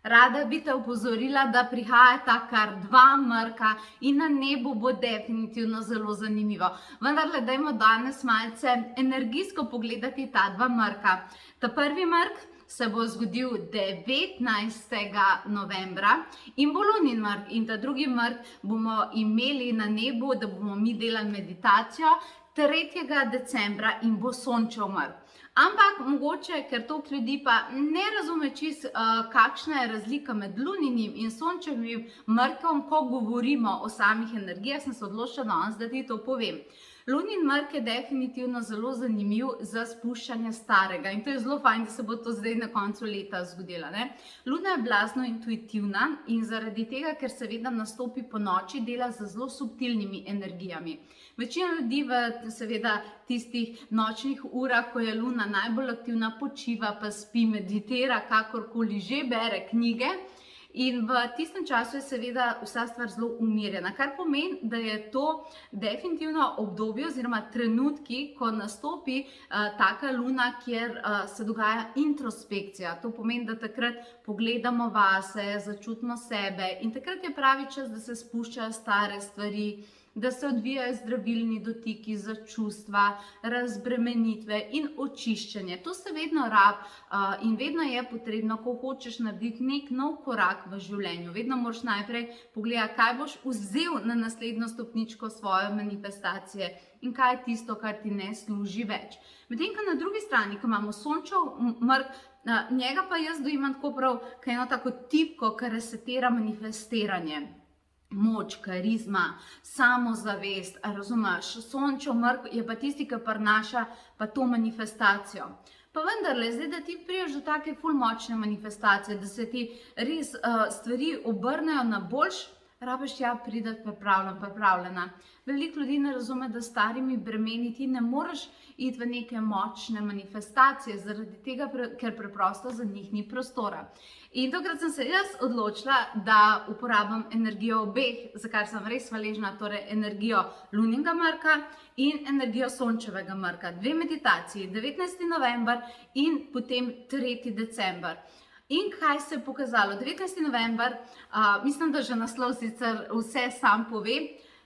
Rada bi te opozorila, da prihajata kar dva mrka in na nebu bo definitivno zelo zanimivo. Vendarle, dajmo danes malce energijsko pogledati ta dva mrka. Ta prvi mrk se bo zgodil 19. novembra in bo lunin mrk. In ta drugi mrk bomo imeli na nebu, da bomo mi delali meditacijo 3. decembra in bo sončev mrk. Ampak mogoče, ker toliko ljudi pa ne razume čisto, kakšna je razlika med luninim in sončevim mrkom, ko govorimo o samih energijah, sem se odločila danes, da ti to povem. Lunin mrk je definitivno zelo zanimiv za spuščanje starega in to je zelo fajn, da se bo to zdaj na koncu leta zgodilo, ne? Luna je blazno intuitivna in zaradi tega, ker seveda nastopi po noči, dela z zelo subtilnimi energijami. Večina ljudi v seveda tistih nočnih urah, ko je luna najbolj aktivna, počiva, pa spi, meditira, kakorkoli že, bere knjige. In v tistem času je seveda vsa stvar zelo umirjena, kar pomeni, da je to definitivno obdobje oziroma trenutki, ko nastopi taka luna, kjer se dogaja introspekcija. To pomeni, da takrat pogledamo vase, začutimo sebe in takrat je pravi čas, da se spuščajo stare stvari, da se odvijajo zdravilni dotiki za čustva, razbremenitve in očiščenje. To se vedno rabi in vedno je potrebno, ko hočeš narediti nek nov korak v življenju. Vedno moraš najprej pogledati, kaj boš vzel na naslednjo stopničko svoje manifestacije in kaj je tisto, kar ti ne služi več. Medtem ko na drugi strani, ko imamo sončev mrk, njega pa jaz dojemam tako prav, kaj eno tako tipko, kar resetira manifestiranje. Moč, karizma, samozavest, razumeš, sončev mrk je pa tisti, ki prinaša pa to manifestacijo. Pa vendarle, zdaj, da ti priješ do take ful močne manifestacije, da se ti res stvari obrnejo na boljš, rabiš tja prideti pripravljena. Veliko ljudi ne razume, da s starimi bremeni ti ne moreš iti v neke močne manifestacije, zaradi tega, ker preprosto za njih ni prostora. In tokrat sem se jaz odločila, da uporabim energijo obeh, za kar sem res hvaležna, torej energijo luninega mrka in energijo sončevega mrka. Dve meditaciji, 19. november in potem 3. december. In kaj se je pokazalo? 19. november, mislim, da že naslov sicer vse sam pove,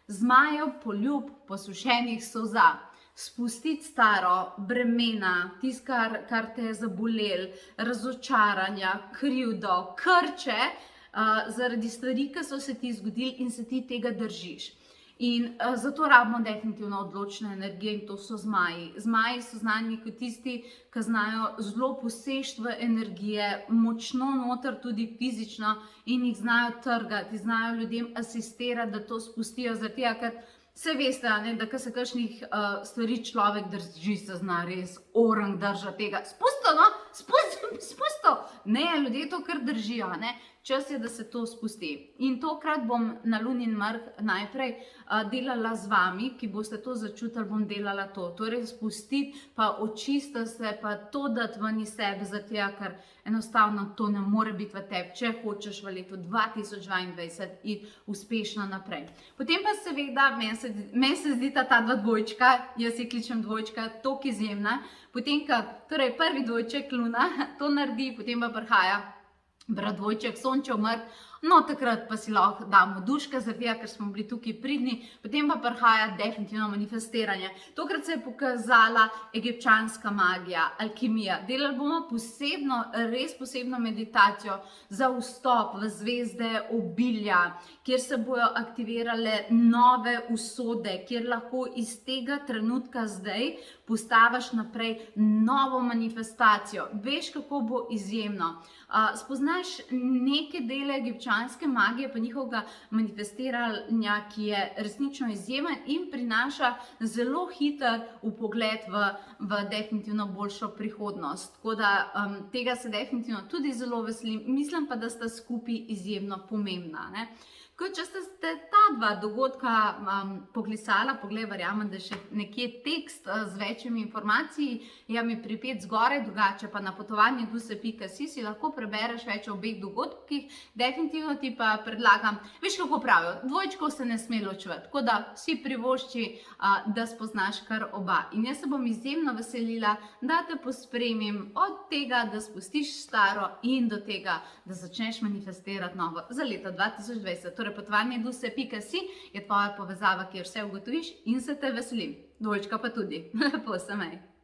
zmajev poljub posušenih solza. Spustiti staro, bremena, tisto, kar te je zabolelo, razočaranja, krivdo, krče zaradi stvari, ki so se ti zgodili in se ti tega držiš. In zato rabimo definitivno odločne energije in to so zmaji. Zmaji so znani kot tisti, ki znajo zelo poseči v energije, močno noter tudi fizično in jih znajo trgati, znajo ljudem asistirati, da to spustijo, zaradi tega, ker vse veste, da ko se kakšnih stvari človek drži, se zna res orang držati tega. Spusto, no, spusto. Ne, ljudje to kar držijo, ne. Čas je, da se to spusti. In tokrat bom na lunin mrk najprej delala z vami, ki boste to začutili, bom delala to. Torej spustiti, pa očistiti se, pa to dati ven iz sebe, zato ker enostavno to ne more biti v tebi, če hočeš v letu 2022 iti uspešno naprej. Potem pa seveda, meni se zdi ta dva dvojčka, jaz jih kličem dvojčka, toliko izjemna. Potem, torej prvi dvojček luna to naredi, potem pa prihaja dvojček sončev mrk, no takrat pa si lahko damo duška, zaradi tega, ker smo bili tukaj pridni, potem pa prihaja definitivno manifestiranje. Tokrat se je pokazala egipčanska magija, alkimija. Delali bomo res posebno meditacijo za vstop v zvezde obilja, kjer se bojo aktivirale nove usode, kjer lahko iz tega trenutka zdaj postaviš naprej novo manifestacijo. Veš, kako bo izjemno. Spoznaš neke dele egipčanske magije, pa njihovega manifestiranja, ki je resnično izjemen in prinaša zelo hiter vpogled v definitivno boljšo prihodnost. Tako da tega se definitivno tudi zelo veselim, mislim pa, da sta skupaj izjemno pomembna, ne? Ko če ste ta dva dogodka poklisala, poglej, verjamem, da še nekje tekst z večjimi informacijami je mi pripet zgoraj, drugače pa na potovanjeduse.si si lahko prebereš več o obeh dogodkih. Definitivno ti pa predlagam, veš kako pravijo, dvojčkov se ne sme ločevati, tako da si privošči, da spoznaš kar oba. In jaz se bom izjemno veselila, da te pospremim od tega, da spustiš staro in do tega, da začneš manifestirati novo za leto 2020. Torej, potovanjeduse.si je tvoja povezava, kjer vse ugotoviš in se te veselim. Dvojčka pa tudi. Lepo se mej.